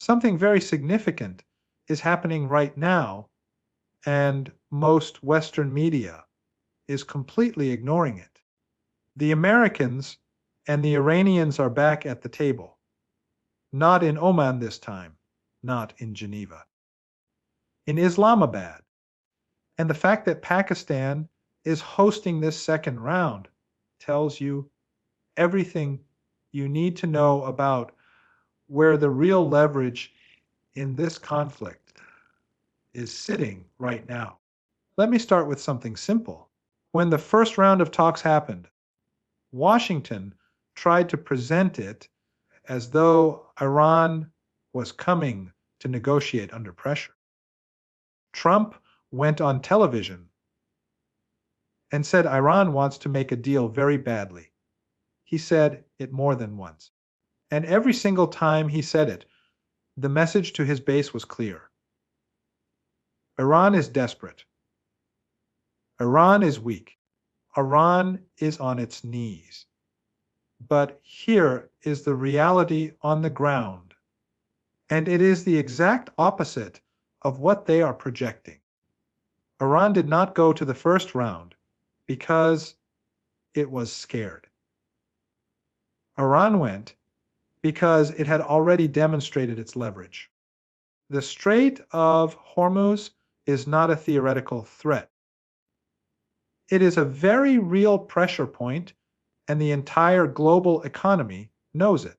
Something very significant is happening right now, and most Western media is completely ignoring it. The Americans and the Iranians are back at the table. Not in Oman this time, not in Geneva. In Islamabad. And the fact that Pakistan is hosting this second round tells you everything you need to know about where the real leverage in this conflict is sitting right now. Let me start with something simple. When the first round of talks happened, Washington tried to present it as though Iran was coming to negotiate under pressure. Trump went on television and said Iran wants to make a deal very badly. He said it more than once. And every single time he said it, the message to his base was clear. Iran is desperate. Iran is weak. Iran is on its knees. But here is the reality on the ground. And it is the exact opposite of what they are projecting. Iran did not go to the first round because it was scared. Iran went because it had already demonstrated its leverage. The Strait of Hormuz is not a theoretical threat. It is a very real pressure point, and the entire global economy knows it.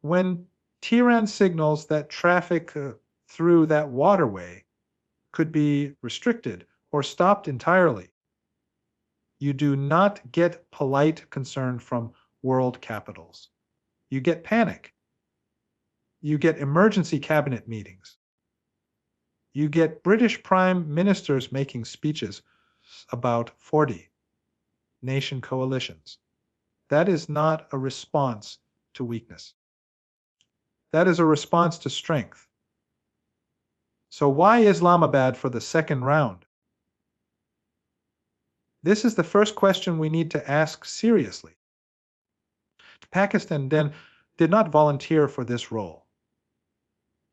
When Tehran signals that traffic through that waterway could be restricted or stopped entirely, you do not get polite concern from world capitals. You get panic. You get emergency cabinet meetings. You get British prime ministers making speeches about 40 nation coalitions. That is not a response to weakness. That is a response to strength. So why Islamabad for the second round? This is the first question we need to ask seriously. Pakistan then did not volunteer for this role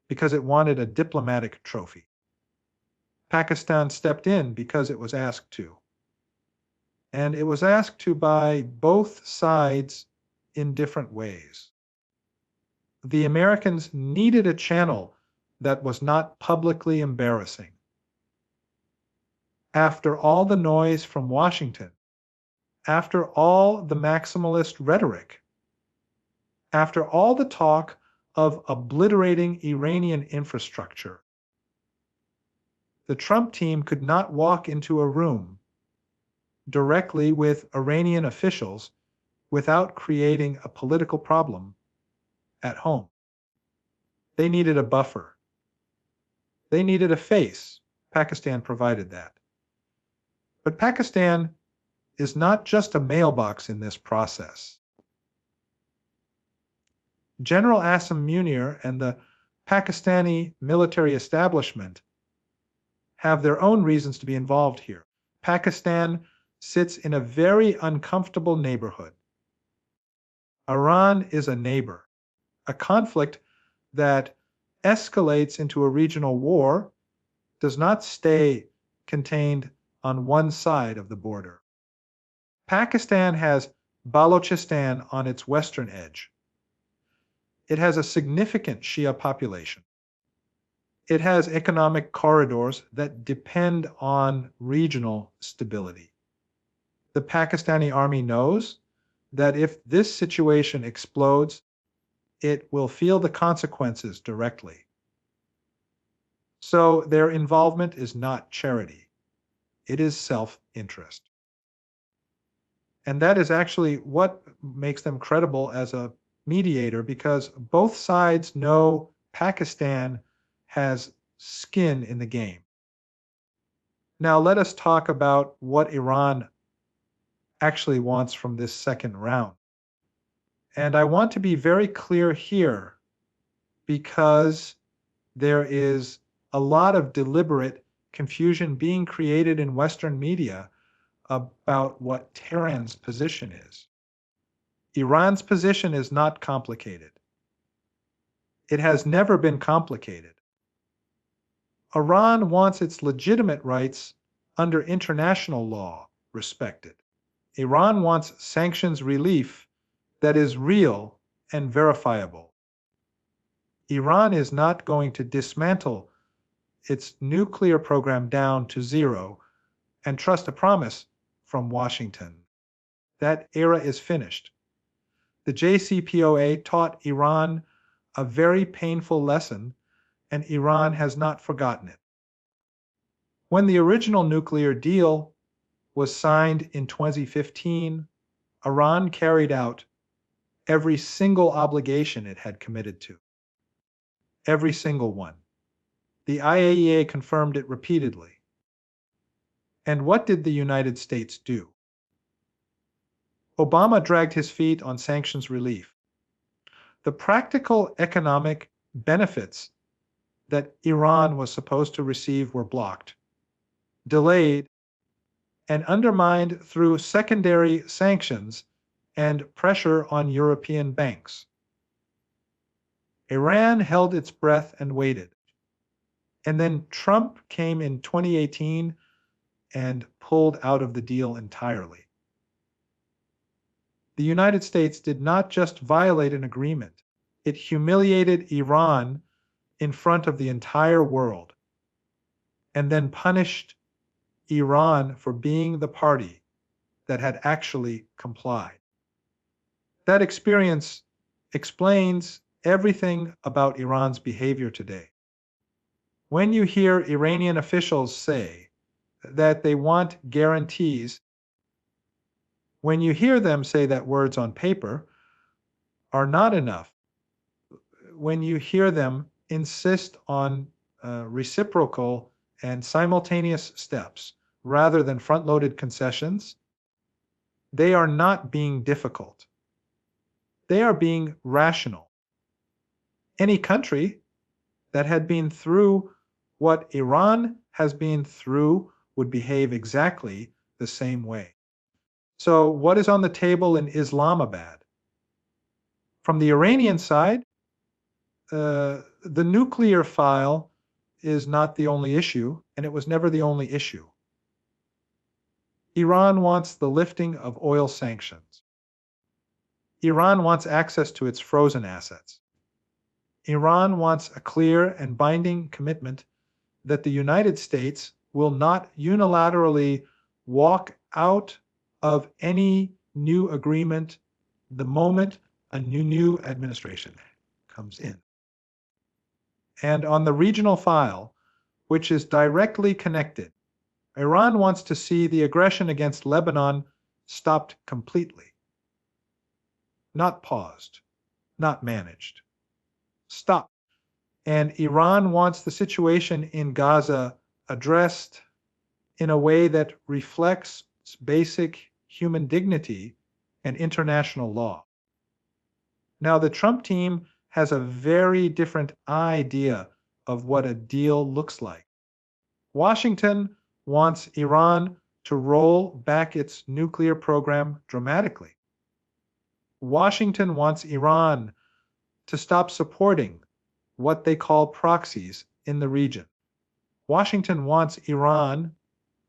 because it wanted a diplomatic trophy. Pakistan stepped in because it was asked to. And it was asked to by both sides in different ways. The Americans needed a channel that was not publicly embarrassing. After all the noise from Washington, after all the maximalist rhetoric, after all the talk of obliterating Iranian infrastructure, the Trump team could not walk into a room directly with Iranian officials without creating a political problem at home. They needed a buffer. They needed a face. Pakistan provided that. But Pakistan is not just a mailbox in this process. General Asim Munir and the Pakistani military establishment have their own reasons to be involved here. Pakistan sits in a very uncomfortable neighborhood. Iran is a neighbor. A conflict that escalates into a regional war does not stay contained on one side of the border. Pakistan has Balochistan on its western edge. It has a significant Shia population. It has economic corridors that depend on regional stability. The Pakistani army knows that if this situation explodes, it will feel the consequences directly. So their involvement is not charity. It is self-interest. And that is actually what makes them credible as a mediator, because both sides know Pakistan has skin in the game. Now let us talk about what Iran actually wants from this second round. And I want to be very clear here because there is a lot of deliberate confusion being created in Western media about what Tehran's position is. Iran's position is not complicated. It has never been complicated. Iran wants its legitimate rights under international law respected. Iran wants sanctions relief that is real and verifiable. Iran is not going to dismantle its nuclear program down to zero and trust a promise from Washington. That era is finished. The JCPOA taught Iran a very painful lesson, and Iran has not forgotten it. When the original nuclear deal was signed in 2015, Iran carried out every single obligation it had committed to. Every single one. The IAEA confirmed it repeatedly. And what did the United States do? Obama dragged his feet on sanctions relief. The practical economic benefits that Iran was supposed to receive were blocked, delayed, and undermined through secondary sanctions and pressure on European banks. Iran held its breath and waited. And then Trump came in 2018 and pulled out of the deal entirely. The United States did not just violate an agreement, it humiliated Iran in front of the entire world, and then punished Iran for being the party that had actually complied. That experience explains everything about Iran's behavior today. When you hear Iranian officials say that they want guarantees, when you hear them say that words on paper are not enough, when you hear them insist on reciprocal and simultaneous steps rather than front-loaded concessions, they are not being difficult. They are being rational. Any country that had been through what Iran has been through would behave exactly the same way. So what is on the table in Islamabad? From the Iranian side, the nuclear file is not the only issue, and it was never the only issue. Iran wants the lifting of oil sanctions. Iran wants access to its frozen assets. Iran wants a clear and binding commitment that the United States will not unilaterally walk out of any new agreement the moment a new administration comes in. And on the regional file, which is directly connected, Iran wants to see the aggression against Lebanon stopped completely. Not paused, not managed. Stopped. And Iran wants the situation in Gaza addressed in a way that reflects basic human dignity and international law. Now, the Trump team has a very different idea of what a deal looks like. Washington wants Iran to roll back its nuclear program dramatically. Washington wants Iran to stop supporting what they call proxies in the region. Washington wants Iran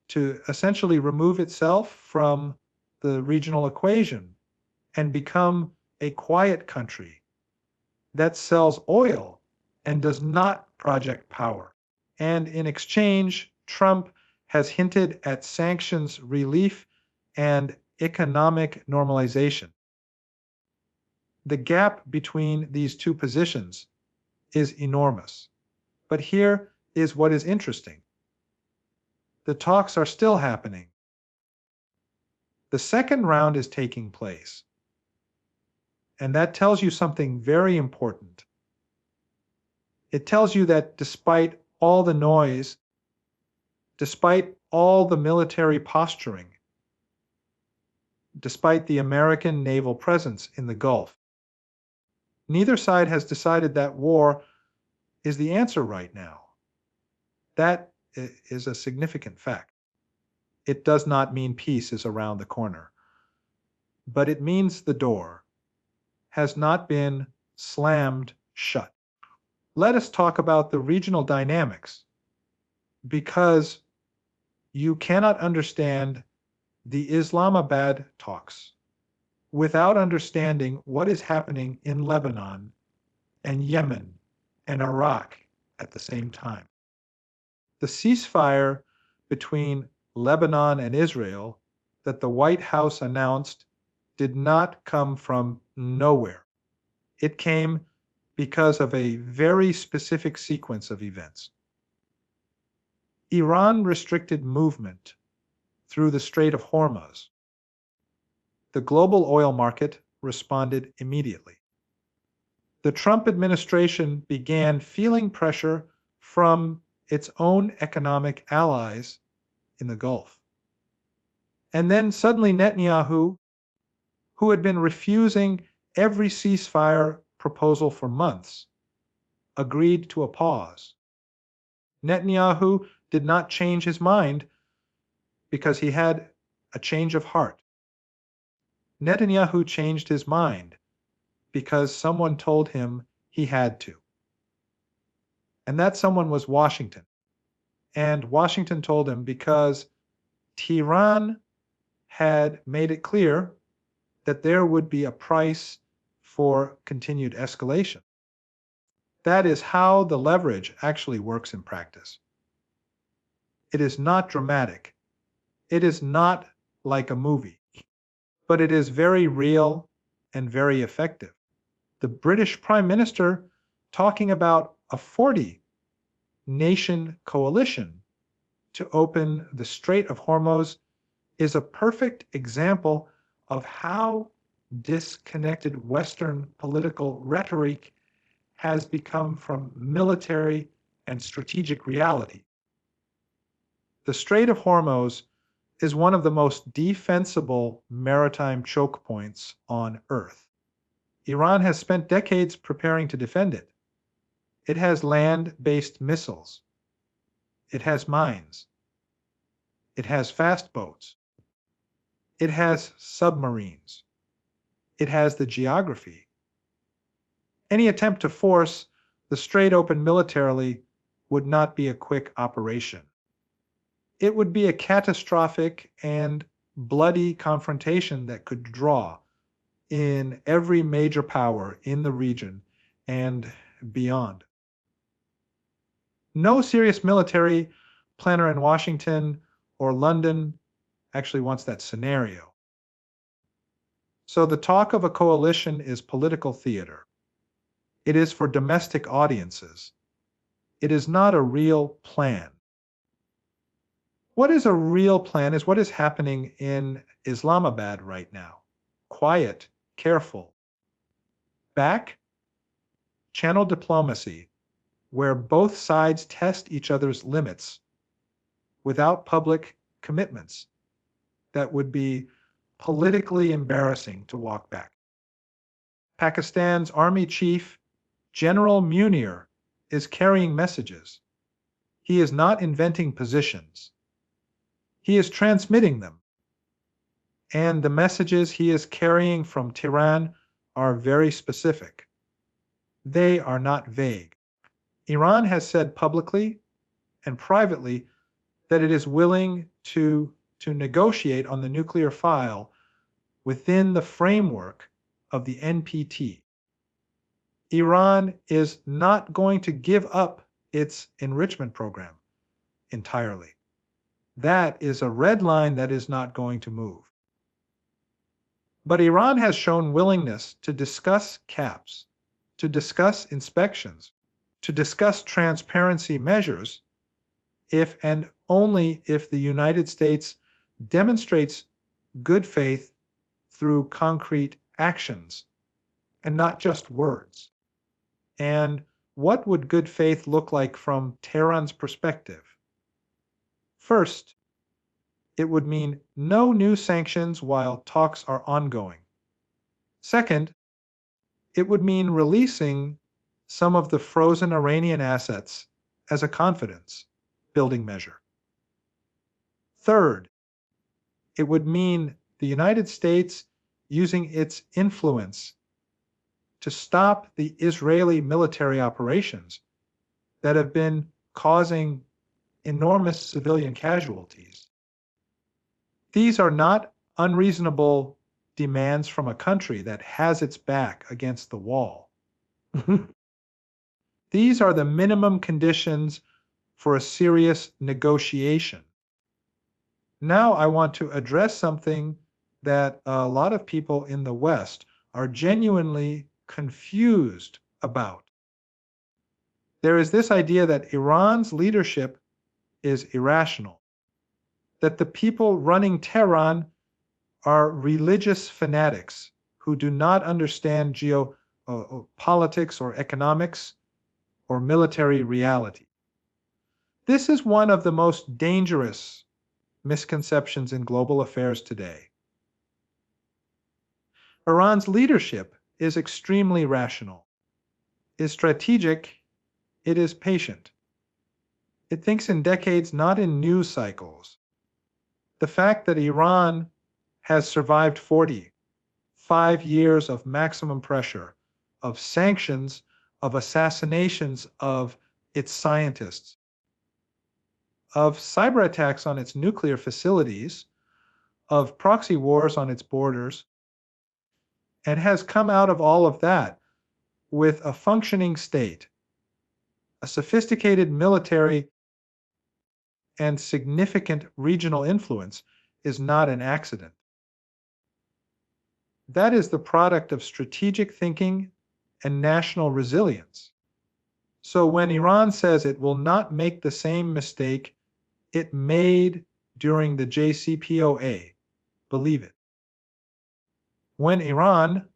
to essentially remove itself from the regional equation and become a quiet country that sells oil and does not project power. And in exchange, Trump has hinted at sanctions relief and economic normalization. The gap between these two positions is enormous. But here is what is interesting. The talks are still happening. The second round is taking place. And that tells you something very important. It tells you that despite all the noise, despite all the military posturing, despite the American naval presence in the Gulf, neither side has decided that war is the answer right now. That is a significant fact. It does not mean peace is around the corner, but it means the door has not been slammed shut. Let us talk about the regional dynamics, because you cannot understand the Islamabad talks without understanding what is happening in Lebanon and Yemen and Iraq at the same time. The ceasefire between Lebanon and Israel that the White House announced did not come from nowhere. It came because of a very specific sequence of events. Iran restricted movement through the Strait of Hormuz. The global oil market responded immediately. The Trump administration began feeling pressure from its own economic allies in the Gulf. And then suddenly Netanyahu, who had been refusing every ceasefire proposal for months, agreed to a pause. Netanyahu did not change his mind because he had a change of heart. Netanyahu changed his mind because someone told him he had to. And that someone was Washington. And Washington told him because Tehran had made it clear that there would be a price for continued escalation. That is how the leverage actually works in practice. It is not dramatic. It is not like a movie, but it is very real and very effective. The British Prime Minister talking about a 40-nation coalition to open the Strait of Hormuz is a perfect example of how disconnected Western political rhetoric has become from military and strategic reality. The Strait of Hormuz is one of the most defensible maritime choke points on Earth. Iran has spent decades preparing to defend it. It has land-based missiles. It has mines. It has fast boats. It has submarines. It has the geography. Any attempt to force the strait open militarily would not be a quick operation. It would be a catastrophic and bloody confrontation that could draw in every major power in the region and beyond. No serious military planner in Washington or London actually wants that scenario. So the talk of a coalition is political theater. It is for domestic audiences. It is not a real plan. What is a real plan is what is happening in Islamabad right now. Quiet, careful. Back, channel diplomacy, where both sides test each other's limits without public commitments that would be politically embarrassing to walk back. Pakistan's army chief, General Munir, is carrying messages. He is not inventing positions. He is transmitting them. And the messages he is carrying from Tehran are very specific. They are not vague. Iran has said publicly and privately that it is willing to negotiate on the nuclear file within the framework of the NPT. Iran is not going to give up its enrichment program entirely. That is a red line that is not going to move. But Iran has shown willingness to discuss caps, to discuss inspections, to discuss transparency measures if and only if the United States demonstrates good faith through concrete actions and not just words. And what would good faith look like from Tehran's perspective? First, it would mean no new sanctions while talks are ongoing. Second, it would mean releasing some of the frozen Iranian assets as a confidence building measure. Third, it would mean the United States using its influence to stop the Israeli military operations that have been causing enormous civilian casualties. These are not unreasonable demands from a country that has its back against the wall. These are the minimum conditions for a serious negotiation. Now I want to address something that a lot of people in the West are genuinely confused about. There is this idea that Iran's leadership is irrational, that the people running Tehran are religious fanatics who do not understand geopolitics or economics or military reality. This is one of the most dangerous misconceptions in global affairs today. Iran's leadership is extremely rational, is strategic, it is patient. It thinks in decades, not in news cycles. The fact that Iran has survived 45 years of maximum pressure, of sanctions, of assassinations of its scientists, of cyber attacks on its nuclear facilities, of proxy wars on its borders, and has come out of all of that with a functioning state, a sophisticated military, and significant regional influence is not an accident. That is the product of strategic thinking and national resilience. So when Iran says it will not make the same mistake it made during the JCPOA, believe it. When Iran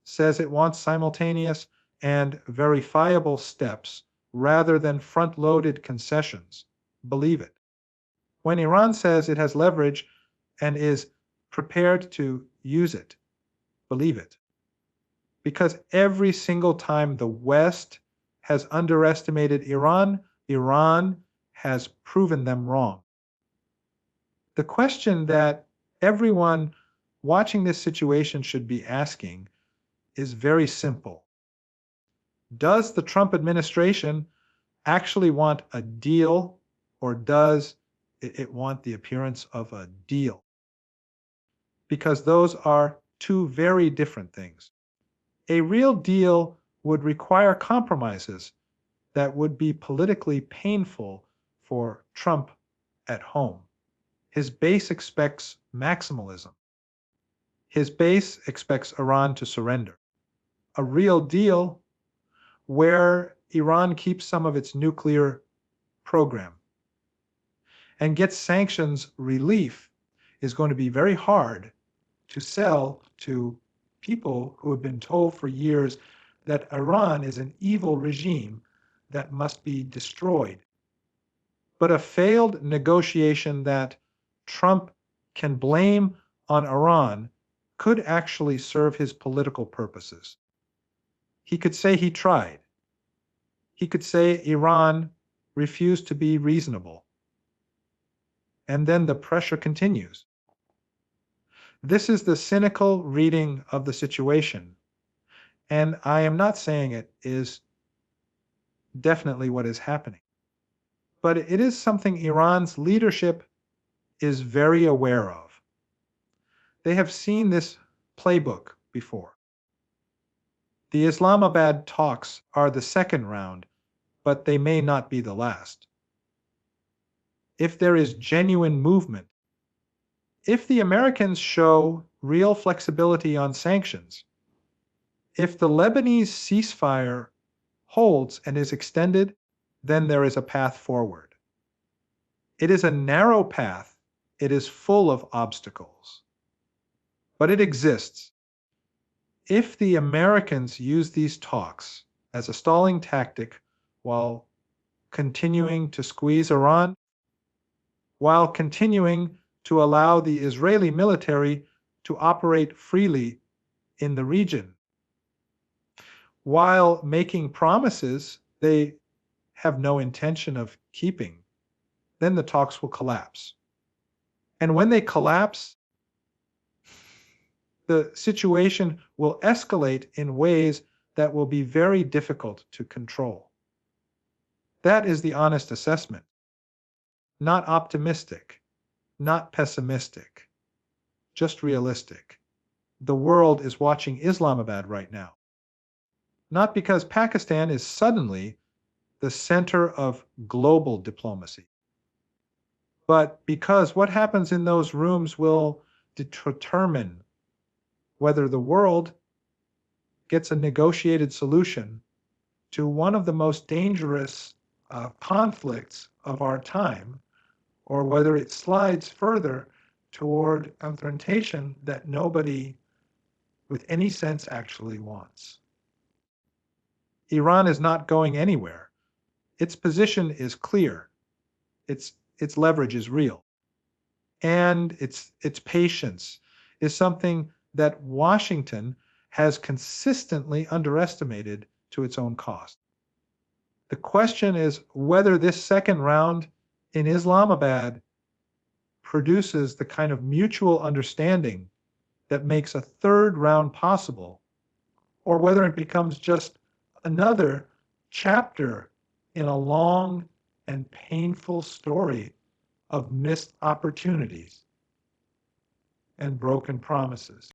says it wants simultaneous and verifiable steps rather than front-loaded concessions, believe it. When Iran says it has leverage and is prepared to use it, believe it. Because every single time the West has underestimated Iran, Iran has proven them wrong. The question that everyone watching this situation should be asking is very simple. Does the Trump administration actually want a deal, or does it want the appearance of a deal? Because those are two very different things. A real deal would require compromises that would be politically painful for Trump at home. His base expects maximalism. His base expects Iran to surrender. A real deal where Iran keeps some of its nuclear program and gets sanctions relief is going to be very hard to sell to people who have been told for years that Iran is an evil regime that must be destroyed. But a failed negotiation that Trump can blame on Iran could actually serve his political purposes. He could say he tried. He could say Iran refused to be reasonable. And then the pressure continues. This is the cynical reading of the situation. And I am not saying it is definitely what is happening. But it is something Iran's leadership is very aware of. They have seen this playbook before. The Islamabad talks are the second round, but they may not be the last. If there is genuine movement, if the Americans show real flexibility on sanctions, if the Lebanese ceasefire holds and is extended, then there is a path forward. It is a narrow path. It is full of obstacles. But it exists. If the Americans use these talks as a stalling tactic while continuing to squeeze Iran, while continuing to allow the Israeli military to operate freely in the region, while making promises they have no intention of keeping, then the talks will collapse. And when they collapse, the situation will escalate in ways that will be very difficult to control. That is the honest assessment. Not optimistic, not pessimistic, just realistic. The world is watching Islamabad right now. Not because Pakistan is suddenly the center of global diplomacy, but because what happens in those rooms will determine whether the world gets a negotiated solution to one of the most dangerous conflicts of our time, or whether it slides further toward confrontation that nobody with any sense actually wants. Iran is not going anywhere. Its position is clear. Its leverage is real. And its patience is something that Washington has consistently underestimated to its own cost. The question is whether this second round in Islamabad produces the kind of mutual understanding that makes a third round possible, or whether it becomes just another chapter in a long and painful story of missed opportunities and broken promises.